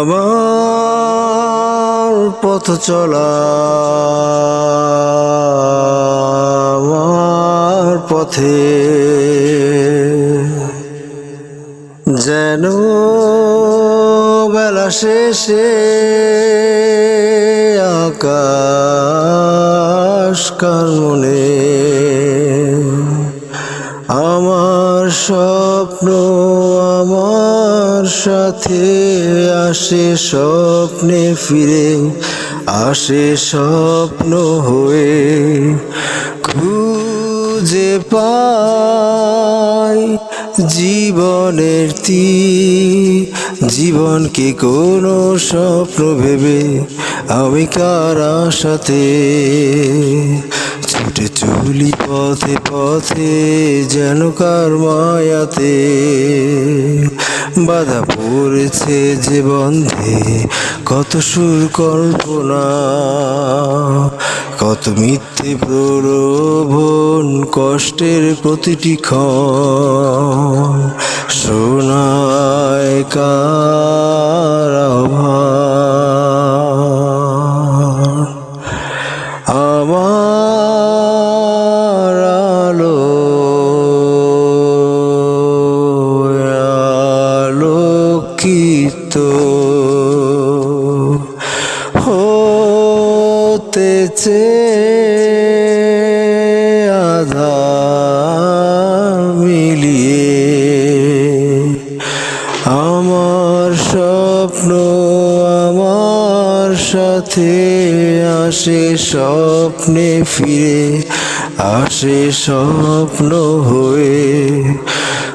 আমার পথ চলা আমার পথে যেন বেলা শেষে আকাশ কাননে আমার স্বপ্ন আমার সাথে আসে স্বপ্নে ফিরে আসে স্বপ্ন হয়ে খুঁজে পাই জীবনের জীবনকে কোনো স্বপ্ন ভেবে আমি কার আশাতে ছুটে চলি পথে পথে যেন কার মায়াতে বাধা পড়েছে যে বন্ধে কত সুর কল্পনা কত মিথ্যে প্রলোভন কষ্টের প্রতিটি ক্ষণ শোনায় কার আহ্বান আমার আলো আলোকিত হতেছে আধার মিলিয়ে আমার স্বপ্ন আমার সাথে আসে স্বপ্নে ফিরে আসে স্বপ্ন হয়ে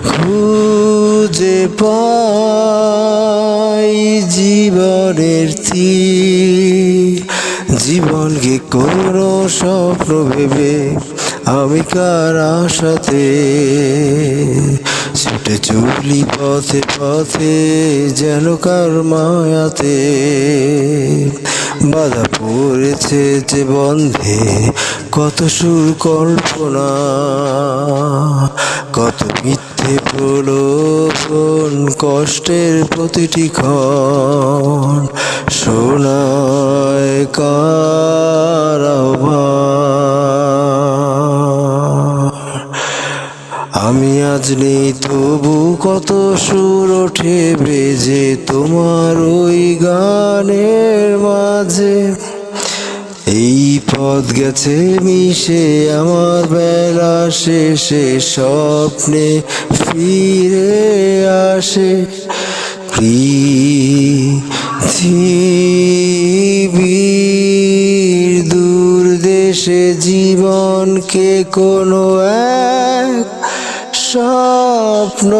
খুঁজে পাই জীবনের জীবনকে কোনো স্বপ্ন ভেবে আমি কার আশাতে ছুটে চলি পথে পথে যেন কার মায়াতে বাধা পড়েছে যে বন্ধে কত সুর কল্পনা কত মিথ্যে প্রলোভন কষ্টের প্রতিটি ক্ষণ শোনায় কার আহ্বান আমি আজ নেই তবু কত সুর ওঠে বেজে তোমার ওই গানের মাঝে এই পথ গেছে মিশে আমার বেলা শেষে স্বপ্নে ফিরে আসে পৃথিবীর দূর দেশে জীবনকে কোনো এক স্বপ্ন